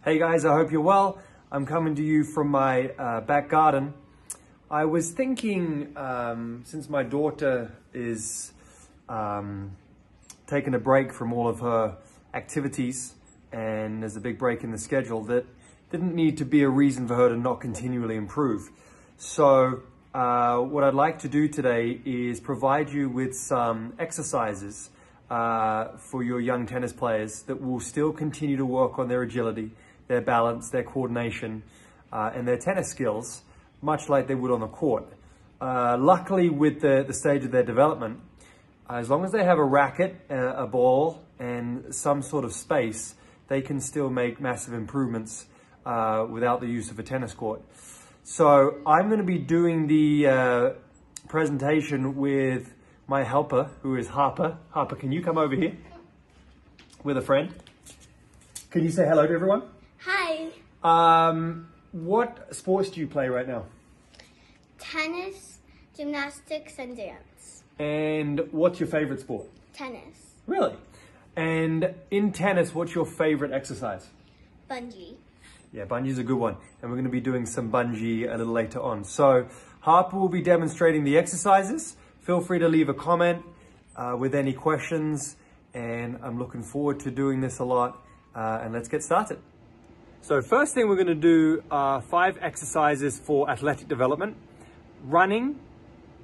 Hey guys, I hope you're well. I'm coming to you from my back garden. I was thinking, since my daughter is taking a break from all of her activities and there's a big break in the schedule, that didn't need to be a reason for her to not continually improve. So what I'd like to do today is provide you with some exercises for your young tennis players that will still continue to work on their agility, their balance, their coordination, and their tennis skills, much like they would on the court. Luckily, with the stage of their development, as long as they have a racket, a ball, and some sort of space, they can still make massive improvements without the use of a tennis court. So I'm going to be doing the presentation with my helper, who is Harper. Harper, can you come over here with a friend? Can you say hello to everyone? Hi. What sports do you play right now? Tennis, gymnastics, and dance. And what's your favorite sport? Tennis. Really? And in tennis, what's your favorite exercise? Bungee. Yeah, bungee's a good one. And we're going to be doing some bungee a little later on. So Harper will be demonstrating the exercises. Feel free to leave a comment with any questions. And I'm looking forward to doing this a lot. And let's get started. So first thing we're going to do are 5 exercises for athletic development: running,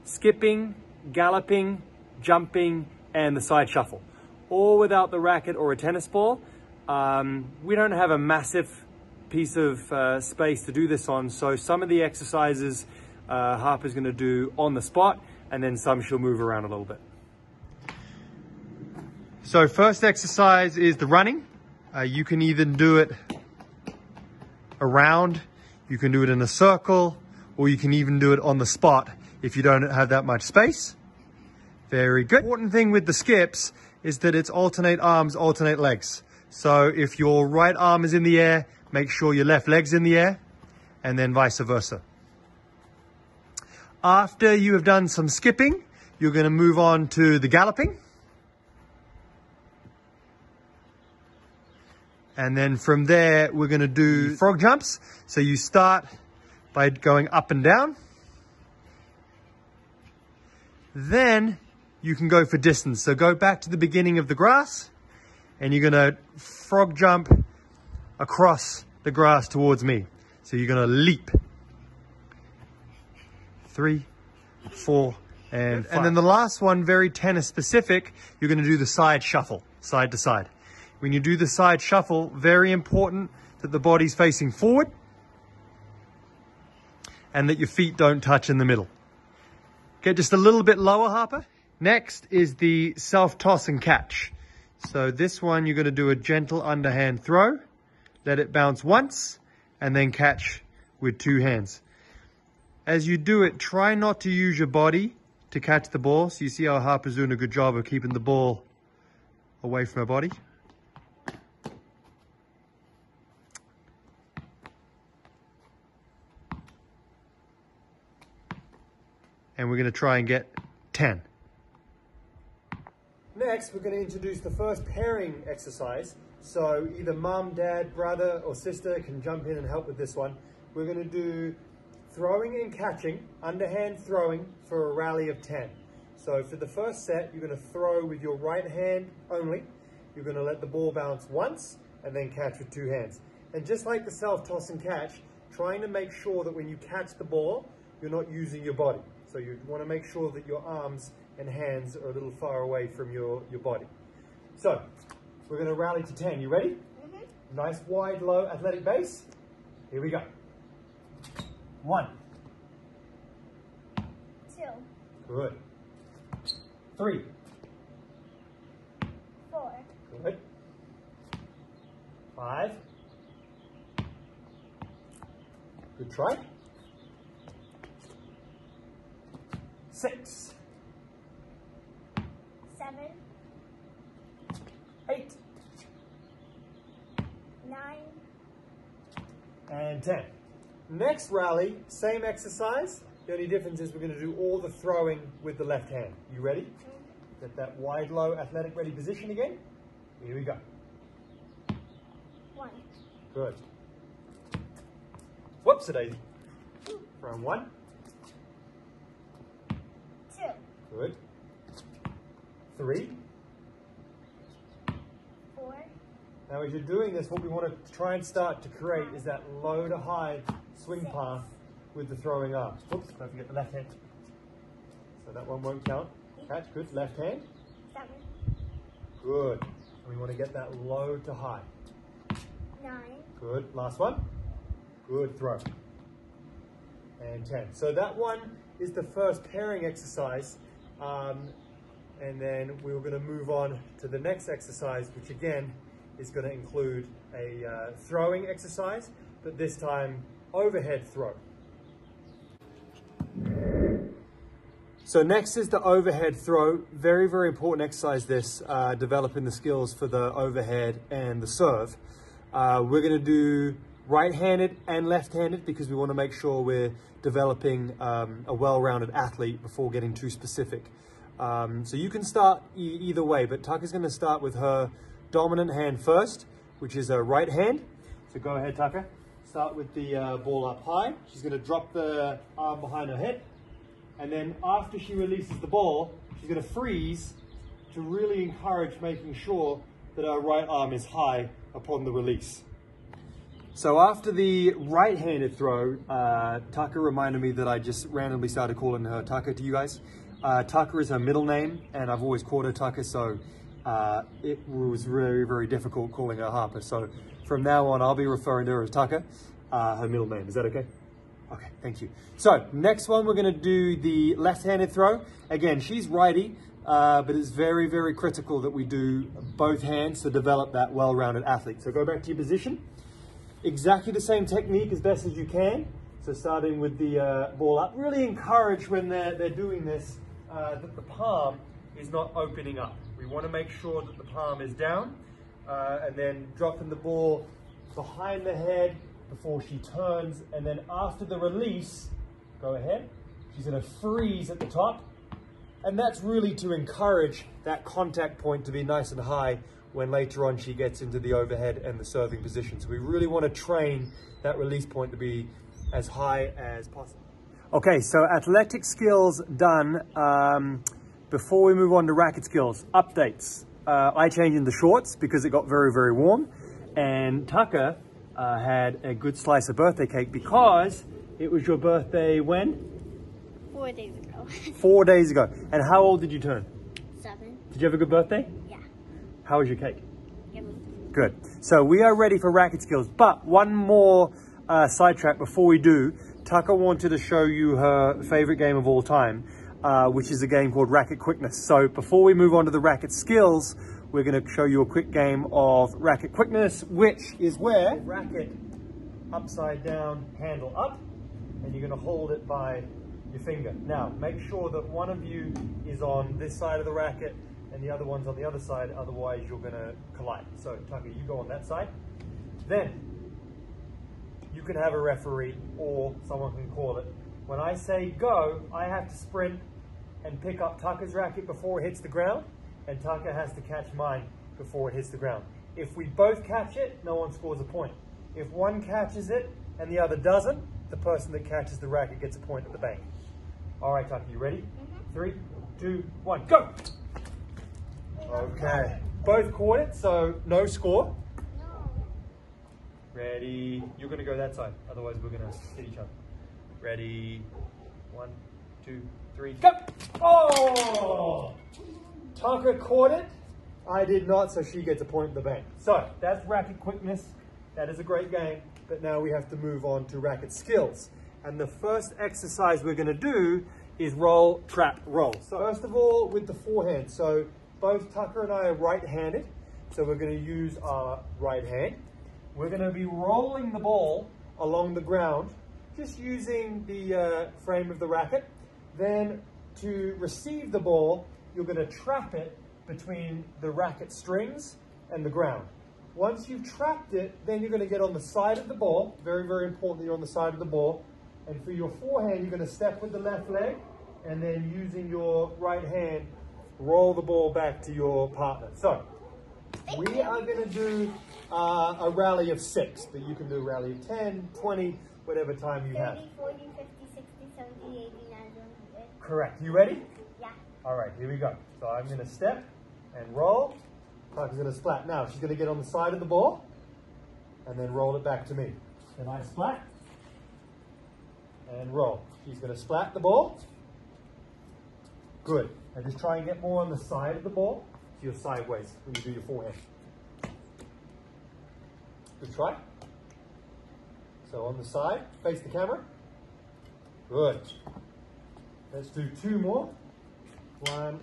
skipping, galloping, jumping, and the side shuffle. All without the racket or a tennis ball. We don't have a massive piece of space to do this on, so some of the exercises Harper's going to do on the spot, and then some she'll move around a little bit. So first exercise is the running. You can either do it around, you can do it in a circle, or you can even do it on the spot if you don't have that much space. Very good. Important thing with the skips is that it's alternate arms, alternate legs. So if your right arm is in the air, make sure your left leg's in the air, and then vice versa. After you have done some skipping, you're going to move on to the galloping. And then from there, we're going to do frog jumps. So you start by going up and down. Then you can go for distance. So go back to the beginning of the grass, and you're going to frog jump across the grass towards me. So you're going to leap. 3, 4, and 5. And then the last one, very tennis specific, you're going to do the side shuffle, side to side. When you do the side shuffle, very important that the body's facing forward and that your feet don't touch in the middle. Get just a little bit lower, Harper. Next is the self-toss and catch. So this one, you're going to do a gentle underhand throw, let it bounce once, and then catch with 2 hands. As you do it, try not to use your body to catch the ball. So you see how Harper's doing a good job of keeping the ball away from her body. And we're going to try and get 10. Next, we're going to introduce the first pairing exercise. So either mom, dad, brother, or sister can jump in and help with this one. We're going to do throwing and catching, underhand throwing for a rally of 10. So for the first set, you're going to throw with your right hand only. You're going to let the ball bounce once and then catch with 2 hands. And just like the self-toss and catch, trying to make sure that when you catch the ball, you're not using your body. So you want to make sure that your arms and hands are a little far away from your body. So we're going to rally to 10. You ready? Mm-hmm. Nice wide, low, athletic base. Here we go. 1. 2. Good. 3. 4. Good. 5. Good try. 6. 7. 8. 9. And 10. Next rally, same exercise. The only difference is we're going to do all the throwing with the left hand. You ready? Get that wide, low, athletic ready position again. Here we go. 1. Good. Whoops, daisy. From 1. 2. Good. 3. 4. Now as you're doing this, what we want to try and start to create is that low to high swing path with the throwing arm. Oops, don't forget the left hand. So that one won't count. Catch, good. Left hand. 7. Good. And we want to get that low to high. 9. Good. Last one. Good throw. And 10. So that one is the first pairing exercise. And then we're going to move on to the next exercise, which again is going to include a throwing exercise, but this time overhead throw. So next is the overhead throw. Very, very important exercise this, developing the skills for the overhead and the serve. We're going to do right-handed and left-handed because we want to make sure we're developing a well-rounded athlete before getting too specific. So you can start either way, but Tucker's going to start with her dominant hand first, which is her right hand. So go ahead, Tucker. Start with the ball up high. She's going to drop the arm behind her head. And then after she releases the ball, she's going to freeze to really encourage making sure that her right arm is high upon the release. So after the right-handed throw, Tucker reminded me that I just randomly started calling her Tucker to you guys. Tucker is her middle name, and I've always called her Tucker, so it was very, very difficult calling her Harper. So from now on, I'll be referring to her as Tucker, her middle name. Is that okay? Okay, thank you. So next one, we're going to do the left-handed throw. Again, she's righty, but it's very, very critical that we do both hands to develop that well-rounded athlete. So go back to your position. Exactly the same technique as best as you can. So starting with the ball up. Really encourage when they're doing this that the palm is not opening up. We want to make sure that the palm is down and then dropping the ball behind the head before she turns, and then after the release, go ahead. She's going to freeze at the top, and that's really to encourage that contact point to be nice and high when later on she gets into the overhead and the serving position. So we really want to train that release point to be as high as possible. Okay, so athletic skills done. Before we move on to racket skills, updates. I changed into shorts because it got very, very warm, and Tucker had a good slice of birthday cake because it was your birthday when? 4 days ago. 4 days ago. And how old did you turn? 7. Did you have a good birthday? Yeah. How was your cake? Yummy. Good. So we are ready for racket skills, but one more sidetrack before we do. Tucker wanted to show you her favorite game of all time, which is a game called Racket Quickness. So before we move on to the racket skills, we're going to show you a quick game of Racket Quickness, which is where racket upside down, handle up, and you're going to hold it by your finger. Now, make sure that one of you is on this side of the racket and the other one's on the other side, otherwise you're going to collide. So Tucker, you go on that side. Then you can have a referee or someone can call it. When I say go, I have to sprint and pick up Tucker's racket before it hits the ground, and Tucker has to catch mine before it hits the ground. If we both catch it, no one scores a point. If one catches it and the other doesn't, the person that catches the racket gets a point at the bank. All right, Tucker, you ready? 3, 2, 1, go! Okay, both caught it, so no score. No. Ready? You're going to go that side, otherwise we're going to hit each other. Ready? 1, 2, 3, go! Oh! Tucker caught it. I did not, so she gets a point in the bank. So that's Racket Quickness. That is a great game, but now we have to move on to racket skills. And the first exercise we're going to do is roll, trap, roll. So first of all, with the forehand. So both Tucker and I are right-handed, so we're going to use our right hand. We're going to be rolling the ball along the ground, just using the frame of the racket. Then to receive the ball, you're going to trap it between the racket strings and the ground. Once you've trapped it, then you're going to get on the side of the ball. Very, very important that you're on the side of the ball. And for your forehand, you're going to step with the left leg, and then using your right hand, roll the ball back to your partner. So we are going to do a rally of 6, but you can do a rally of 10, 20, whatever time you have. 30, 40, 50, 60, 70, 80, 90, 100. Correct. You ready? Yeah. All right, here we go. So I'm going to step and roll. Parker's going to splat. Now she's going to get on the side of the ball and then roll it back to me. Then I splat and roll. She's going to splat the ball. Good. And just try and get more on the side of the ball. So you're sideways when you do your forehand. Good try. So on the side, face the camera. Good. Let's do 2 more. 1,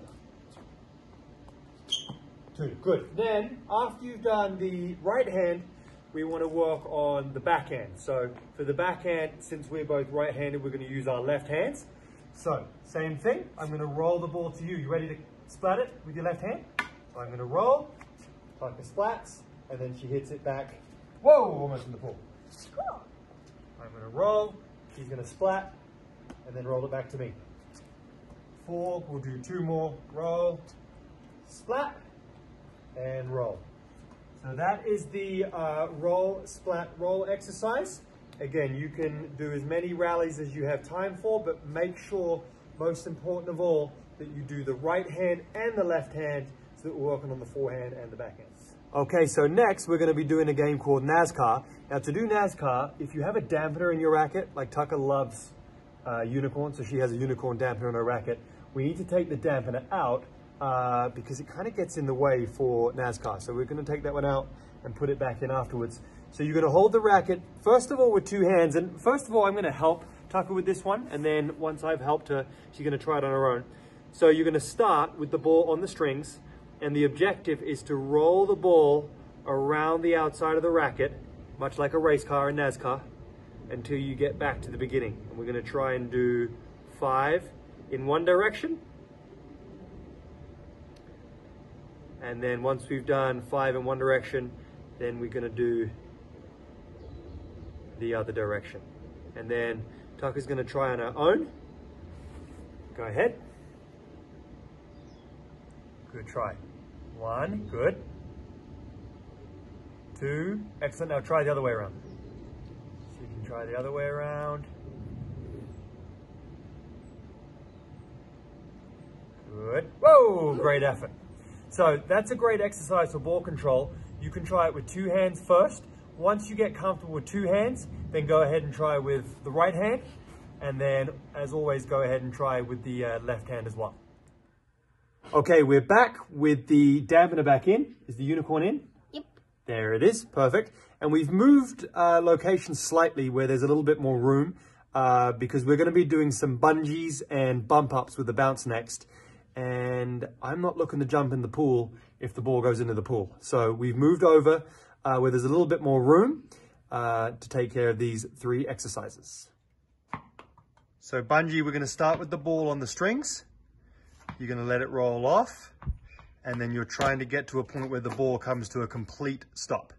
2. Good. Then, after you've done the right hand, we want to work on the backhand. So for the backhand, since we're both right-handed, we're going to use our left hands. So, same thing. I'm going to roll the ball to you. You ready to splat it with your left hand? So I'm going to roll, Parker splats, and then she hits it back. Whoa, almost in the pool. Cool. I'm going to roll, she's going to splat, and then roll it back to me. 4, we'll do 2 more. Roll, splat, and roll. So that is the roll, splat, roll exercise. Again, you can do as many rallies as you have time for, but make sure, most important of all, that you do the right hand and the left hand so that we're working on the forehand and the backhand. Okay, so next we're going to be doing a game called NASCAR. Now to do NASCAR, if you have a dampener in your racket, like Tucker loves unicorn, so she has a unicorn dampener in her racket, we need to take the dampener out because it kind of gets in the way for NASCAR. So we're going to take that one out and put it back in afterwards. So you're going to hold the racket, first of all, with 2 hands. And first of all, I'm going to help Tucker with this one. And then once I've helped her, she's going to try it on her own. So you're going to start with the ball on the strings. And the objective is to roll the ball around the outside of the racket, much like a race car in NASCAR, until you get back to the beginning. And we're going to try and do 5 in one direction. And then once we've done 5 in one direction, then we're going to do the other direction. And then Tucker's going to try on her own. Go ahead. Good try. 1, good. 2, excellent. Now try the other way around. So you can try the other way around. Good. Whoa, great effort. So that's a great exercise for ball control. You can try it with 2 hands first. Once you get comfortable with 2 hands, then go ahead and try with the right hand. And then, as always, go ahead and try with the left hand as well. Okay, we're back with the dampener back in. Is the unicorn in? Yep. There it is, perfect. And we've moved location slightly where there's a little bit more room because we're going to be doing some bungees and bump ups with the bounce next. And I'm not looking to jump in the pool if the ball goes into the pool. So we've moved over where there's a little bit more room to take care of these 3 exercises. So bungee, we're going to start with the ball on the strings. You're going to let it roll off, and then you're trying to get to a point where the ball comes to a complete stop.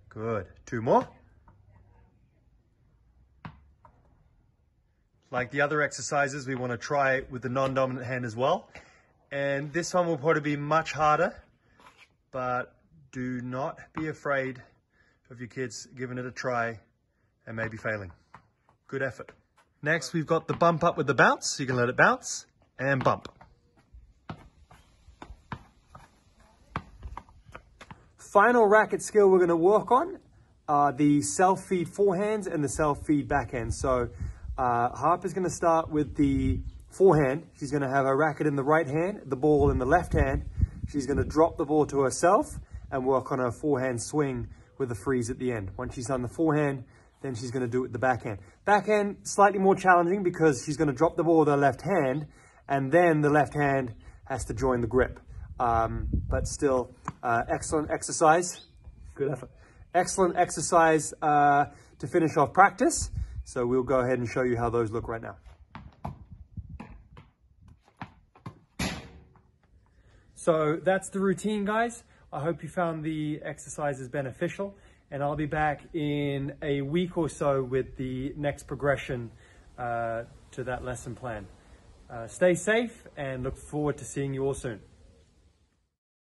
Good. 2 more. Like the other exercises, we want to try with the non-dominant hand as well. And this one will probably be much harder, but do not be afraid of your kids giving it a try and maybe failing. Good effort. Next, we've got the bump up with the bounce. So you can let it bounce and bump. Final racket skill we're going to work on are the self-feed forehands and the self-feed backhands. So Harper's going to start with the forehand. She's going to have her racket in the right hand, the ball in the left hand. She's going to drop the ball to herself and work on her forehand swing with a freeze at the end. Once she's done the forehand, then she's going to do it with the backhand. Backhand, slightly more challenging because she's going to drop the ball with her left hand, and then the left hand has to join the grip. But still, excellent exercise. Good effort. Excellent exercise to finish off practice. So we'll go ahead and show you how those look right now. So that's the routine, guys. I hope you found the exercises beneficial, and I'll be back in a week or so with the next progression to that lesson plan. Stay safe and look forward to seeing you all soon.